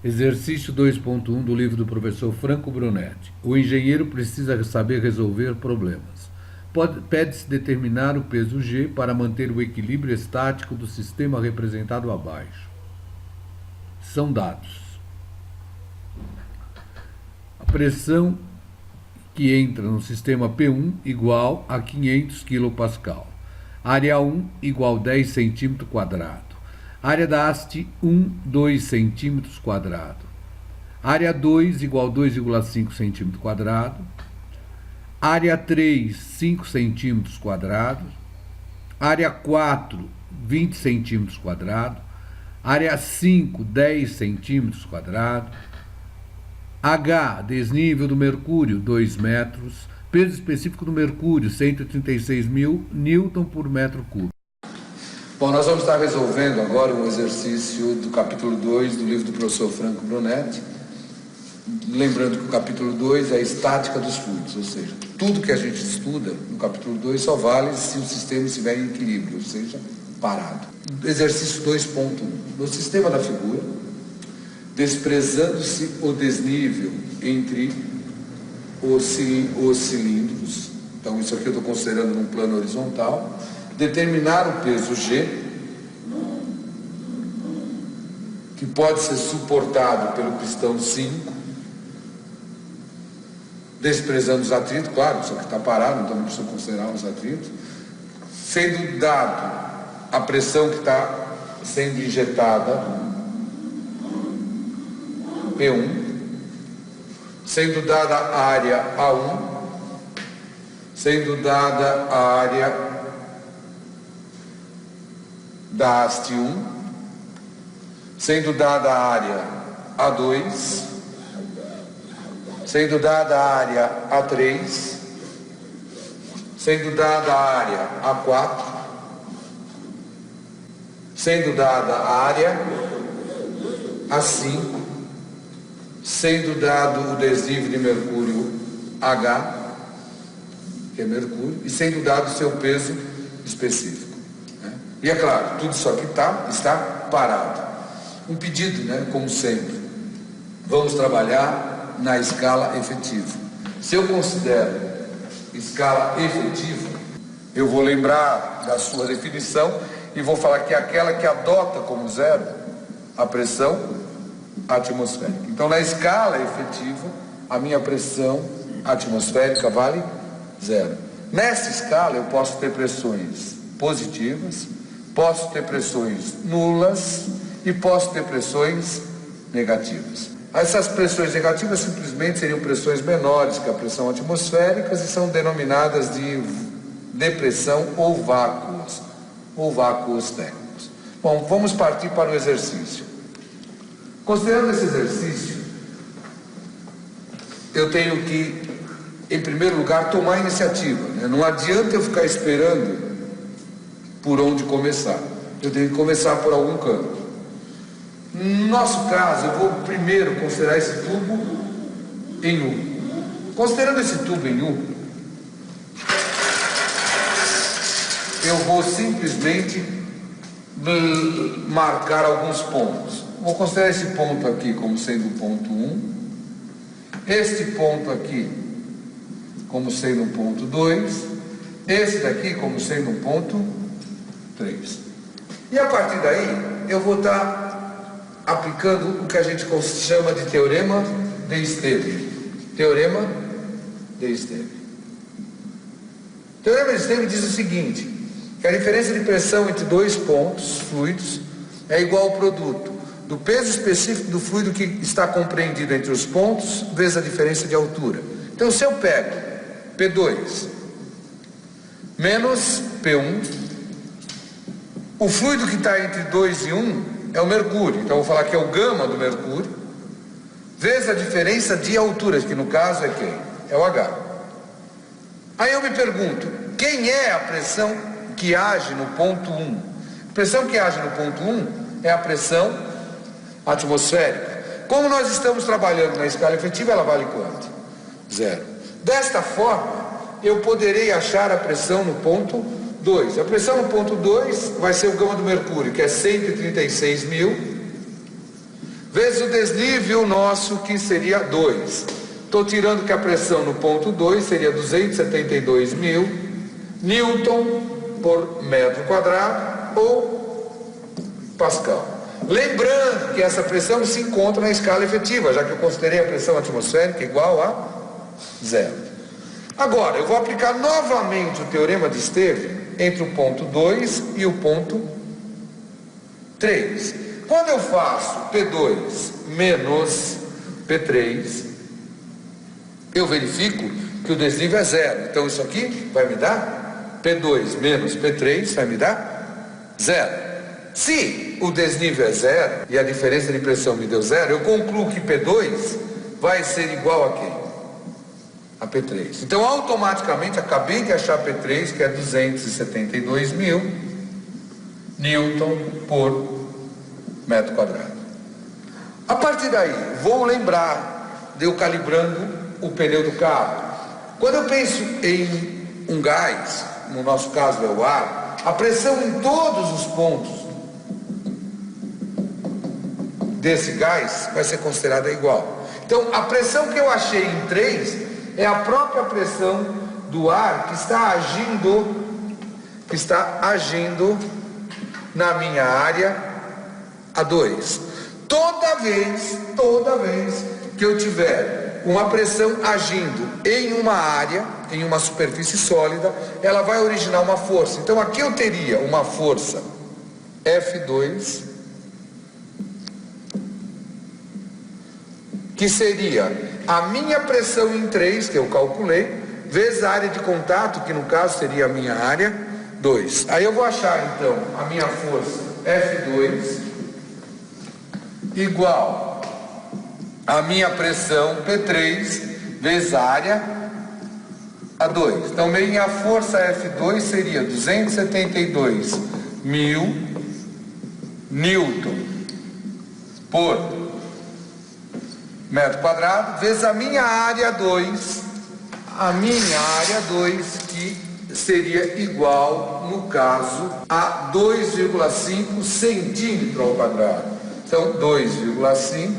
Exercício 2.1 do livro do professor Franco Brunetti. O engenheiro precisa saber resolver problemas. Pede-se determinar o peso G para manter o equilíbrio estático do sistema representado abaixo. São dados. A pressão que entra no sistema P1 igual a 500 kPa. Área 1 igual 10 cm². Área da haste 1, 2 cm². Área 2 igual 2,5 cm². Área 3, 5 cm². Área 4, 20 cm². Área 5, 10 cm². H, desnível do mercúrio, 2 metros. Peso específico do mercúrio, 136.000 Newton por metro cúbico. Bom, nós vamos estar resolvendo agora um exercício do capítulo 2 do livro do professor Franco Brunetti. Lembrando que o capítulo 2 é a estática dos fluidos, ou seja, tudo que a gente estuda no capítulo 2 só vale se o sistema estiver em equilíbrio, ou seja, parado. Exercício 2.1. No sistema da figura, desprezando-se o desnível entre os cilindros, então isso aqui eu estou considerando num plano horizontal, determinar o peso G, que pode ser suportado pelo pistão 5, desprezando os atritos, claro, isso aqui está parado, então não precisa considerar os atritos, sendo dado a pressão que está sendo injetada, P1, sendo dada a área A1, sendo dada a área da haste 1, sendo dada a área A2, sendo dada a área A3, sendo dada a área A4, sendo dada a área A5, sendo dado o desnível de mercúrio H, que é mercúrio, e sendo dado o seu peso específico. E é claro, tudo isso aqui está parado. Um pedido, como sempre, vamos trabalhar na escala efetiva. Se eu considero escala efetiva, eu vou lembrar da sua definição e vou falar que é aquela que adota como zero a pressão atmosférica. Então, na escala efetiva, a minha pressão atmosférica vale zero. Nessa escala, eu posso ter pressões positivas, posso ter pressões nulas e posso ter pressões negativas. Essas pressões negativas simplesmente seriam pressões menores que a pressão atmosférica e são denominadas de depressão ou vácuos térmicos. Bom, vamos partir para o exercício. Considerando esse exercício, eu tenho que, em primeiro lugar, tomar a iniciativa. Não adianta eu ficar esperando por onde começar. Eu tenho que começar por algum canto. No nosso caso, eu vou primeiro considerar esse tubo em U. Considerando esse tubo em U, eu vou simplesmente marcar alguns pontos. Vou considerar esse ponto aqui como sendo o ponto 1, este ponto aqui como sendo um ponto 2, esse daqui como sendo um ponto 3. E a partir daí, eu vou estar aplicando o que a gente chama de Teorema de Steve. Teorema de Steve. O Teorema de Steve diz o seguinte, que a diferença de pressão entre dois pontos fluidos é igual ao produto do peso específico do fluido que está compreendido entre os pontos, vezes a diferença de altura. Então, se eu pego P2 menos P1, o fluido que está entre 2 e 1 é o mercúrio. Então, eu vou falar que é o gama do mercúrio, vezes a diferença de alturas, que no caso é quem? É o H. Aí eu me pergunto, quem é a pressão que age no ponto 1? A pressão que age no ponto 1 é a pressão atmosférica. Como nós estamos trabalhando na escala efetiva, ela vale quanto? Zero. Desta forma, eu poderei achar a pressão no ponto 2. A pressão no ponto 2 vai ser o gama do mercúrio, que é 136.000 vezes o desnível nosso, que seria 2. Estou tirando que a pressão no ponto 2 seria 272 mil Newton por metro quadrado ou Pascal. Lembrando que essa pressão se encontra na escala efetiva, já que eu considerei a pressão atmosférica igual a 0. Agora, eu vou aplicar novamente o teorema de Esteve entre o ponto 2 e o ponto 3. Quando eu faço P2 menos P3, eu verifico que o desnível é 0. Então isso aqui vai me dar P2 menos P3 vai me dar 0. Se o desnível é 0 e a diferença de pressão me deu 0, eu concluo que P2 vai ser igual a quem? A P3. Então automaticamente acabei de achar P3, que é 272 mil Newton por metro quadrado. A partir daí, vou lembrar de eu calibrando o pneu do carro. Quando eu penso em um gás, no nosso caso é o ar, a pressão em todos os pontos desse gás vai ser considerada igual. Então a pressão que eu achei em 3 é a própria pressão do ar que está agindo na minha área A2. Toda vez que eu tiver uma pressão agindo em uma área, em uma superfície sólida, ela vai originar uma força. Então aqui eu teria uma força F2, que seria a minha pressão em 3, que eu calculei, vezes a área de contato, que no caso seria a minha área 2. Aí eu vou achar então a minha força F2 igual a minha pressão P3 vezes a área A2. Então minha força F2 seria 272 mil Newton por metro quadrado, vezes a minha área 2, que seria igual, no caso, a 2,5 centímetro ao quadrado. Então, 2,5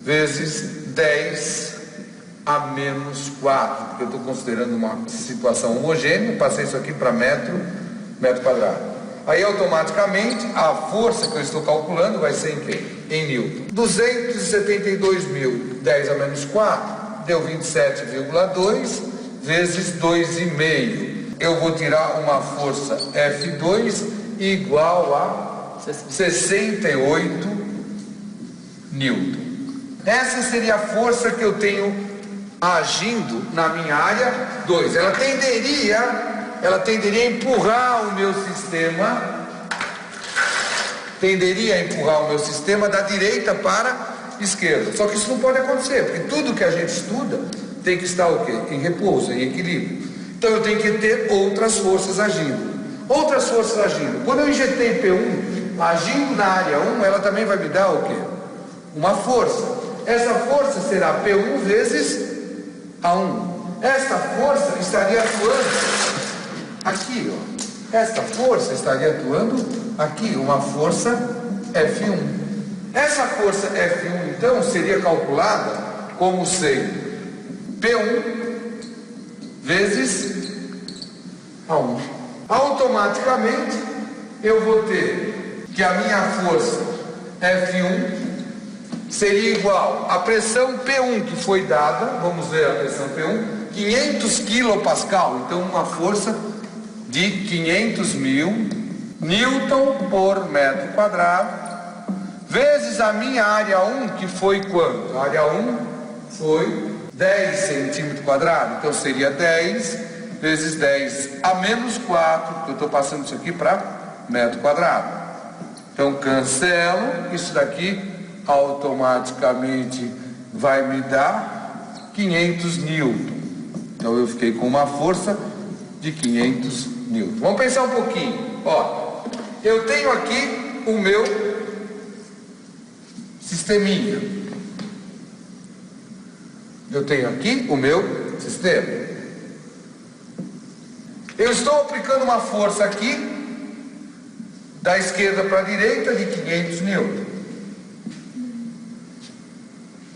vezes 10 a menos 4, porque eu estou considerando uma situação homogênea, passei isso aqui para metro quadrado. Aí, automaticamente, a força que eu estou calculando vai ser em quem? Em Newton. 272 mil, 10 a menos 4, deu 27,2 vezes 2,5. Eu vou tirar uma força F2 igual a 68 Newton. Essa seria a força que eu tenho agindo na minha área 2. Ela tenderia a empurrar o meu sistema da direita para a esquerda. Só que isso não pode acontecer, porque tudo que a gente estuda tem que estar o quê? Em repouso, em equilíbrio. Então eu tenho que ter outras forças agindo. Quando eu injetei P1 agindo na área 1, ela também vai me dar o quê? Uma força. Essa força será P1 vezes A1. Essa força estaria atuando aqui, ó. Esta força estaria atuando aqui, uma força F1. Essa força F1, então, seria calculada como sendo P1 vezes A1. Automaticamente, eu vou ter que a minha força F1 seria igual à pressão P1 que foi dada, vamos ver a pressão P1, 500 kPa, então uma força de 500 mil Newton por metro quadrado, vezes a minha área 1, que foi quanto? A área 1 foi 10 centímetros quadrados, então seria 10 vezes 10 a menos 4, que eu estou passando isso aqui para metro quadrado. Então cancelo, isso daqui automaticamente vai me dar 500 Newton. Então eu fiquei com uma força de 500 Newton. Vamos pensar um pouquinho. Ó, eu tenho aqui o meu sisteminha. Eu tenho aqui o meu sistema. Eu estou aplicando uma força aqui, da esquerda para a direita, de 500 Newton.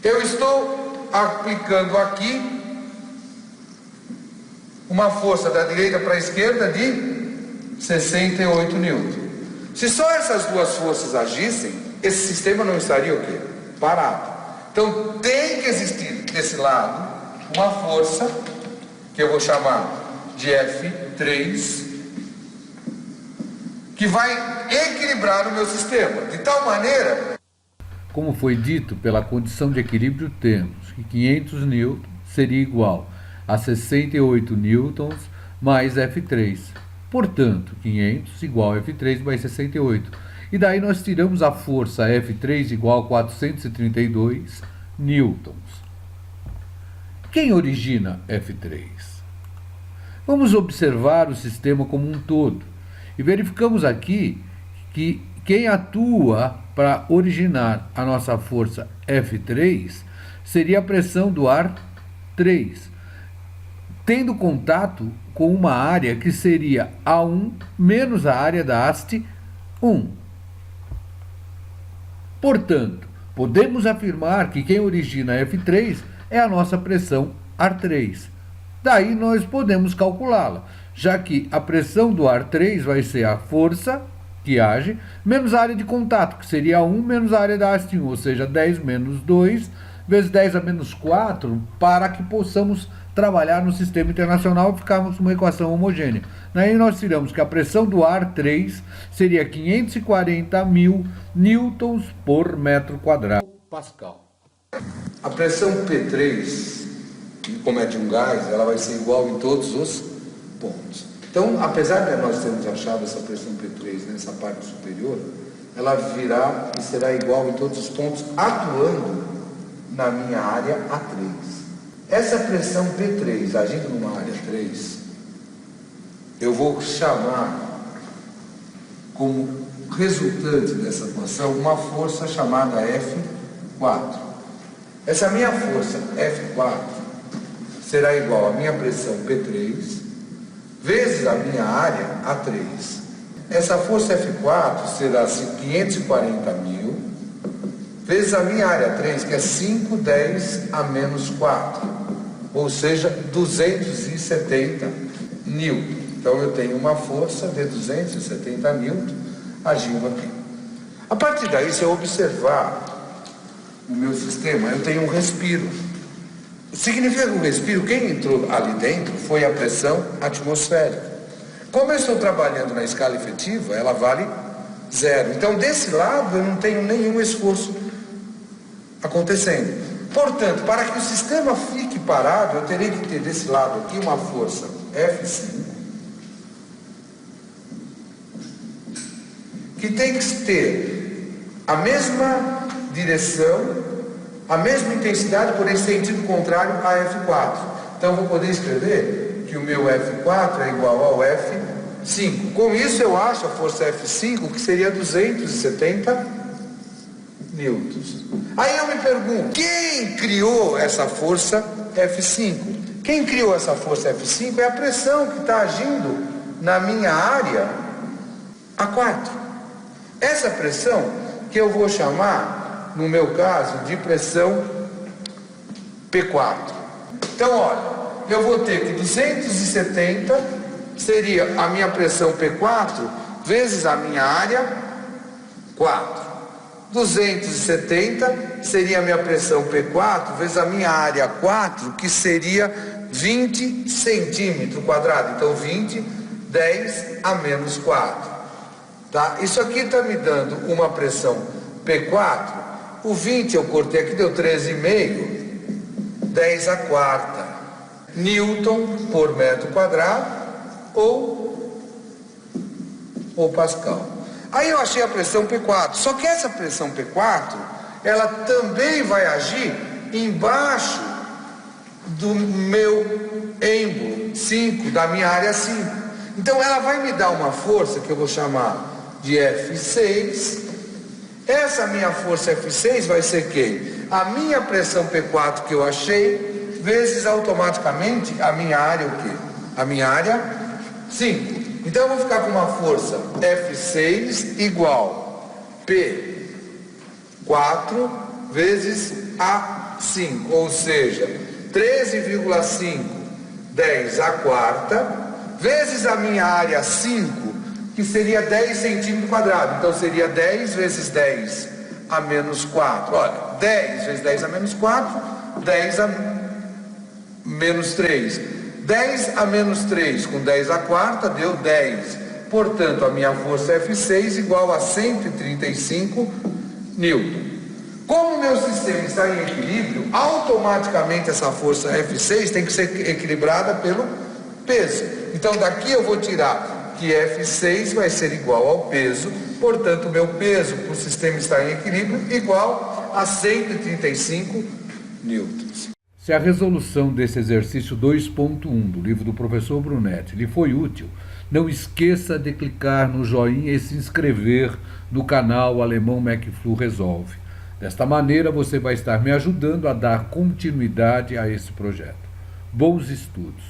Eu estou aplicando aqui uma força da direita para a esquerda de 68 newtons. Se só essas duas forças agissem, esse sistema não estaria o quê? Parado. Então tem que existir desse lado uma força que eu vou chamar de F3, que vai equilibrar o meu sistema, de tal maneira... Como foi dito, pela condição de equilíbrio temos que 500 newtons seria igual a 68 newtons mais F3. Portanto, 500 igual a F3 mais 68. E daí nós tiramos a força F3 igual a 432 newtons. Quem origina F3? Vamos observar o sistema como um todo. E verificamos aqui que quem atua para originar a nossa força F3 seria a pressão do ar 3, tendo contato com uma área que seria A1 menos a área da haste 1. Portanto, podemos afirmar que quem origina F3 é a nossa pressão ar3. Daí nós podemos calculá-la, já que a pressão do ar3 vai ser a força que age menos a área de contato, que seria 1 menos a área da haste 1, ou seja, 10 menos 2 vezes 10 a menos 4, para que possamos trabalhar no sistema internacional e ficarmos com uma equação homogênea. Daí nós tiramos que a pressão do ar 3 seria 540.000 newtons por metro quadrado. Pascal. A pressão P3, como é de um gás, ela vai ser igual em todos os pontos. Então, apesar de nós termos achado essa pressão P3 nessa parte superior, ela virá e será igual em todos os pontos, atuando na minha área A3. Essa pressão P3 agindo numa área 3, eu vou chamar como resultante dessa equação uma força chamada F4. Essa minha força F4 será igual à minha pressão P3 vezes a minha área A3. Essa força F4 será 540.000 vezes a minha área 3, que é 5, 10 a menos 4, ou seja, 270 newton. Então eu tenho uma força de 270 newton agindo aqui. A partir daí, se eu observar o meu sistema, eu tenho um respiro. Significa que o respiro, quem entrou ali dentro foi a pressão atmosférica. Como eu estou trabalhando na escala efetiva, ela vale 0. Então, desse lado, eu não tenho nenhum esforço acontecendo. Portanto, para que o sistema fique parado, eu terei que ter desse lado aqui uma força F5, que tem que ter a mesma direção, a mesma intensidade, porém sentido contrário a F4. Então eu vou poder escrever que o meu F4 é igual ao F5. Com isso eu acho a força F5, que seria 270 newtons. Aí eu me pergunto, quem criou essa força F5? Quem criou essa força F5 é a pressão que está agindo na minha área A4. Essa pressão que eu vou chamar, no meu caso, de pressão P4. Então, olha, eu vou ter que 270 seria a minha pressão P4 vezes a minha área 4. 270 seria a minha pressão P4 vezes a minha área 4, que seria 20 centímetros quadrados. Então, 20, 10 a menos 4. Tá? Isso aqui está me dando uma pressão P4. O 20 eu cortei aqui, deu 13,5, 10 a quarta newton por metro quadrado ou Pascal. Aí eu achei a pressão P4, só que essa pressão P4, ela também vai agir embaixo do meu êmbolo 5, da minha área 5. Então ela vai me dar uma força que eu vou chamar de F6. Essa minha força F6 vai ser quem? A minha pressão P4 que eu achei, vezes automaticamente a minha área o quê? A minha área 5. Então eu vou ficar com uma força F6 igual P4 vezes A 5, ou seja, 13,5, 10 à quarta, vezes a minha área 5, que seria 10 centímetros quadrados. Então seria 10 vezes 10 a menos 4. Olha, 10 vezes 10 a menos 4, 10 a menos 3. 10 a menos 3 com 10 à quarta deu 10. Portanto, a minha força F6 igual a 135 newton. Como o meu sistema está em equilíbrio, automaticamente essa força F6 tem que ser equilibrada pelo peso. Então daqui eu vou tirar que F6 vai ser igual ao peso, portanto o meu peso para o sistema estar em equilíbrio igual a 135 newtons. Se a resolução desse exercício 2.1 do livro do professor Brunetti lhe foi útil, não esqueça de clicar no joinha e se inscrever no canal Alemão McFlu Resolve. Desta maneira você vai estar me ajudando a dar continuidade a esse projeto. Bons estudos!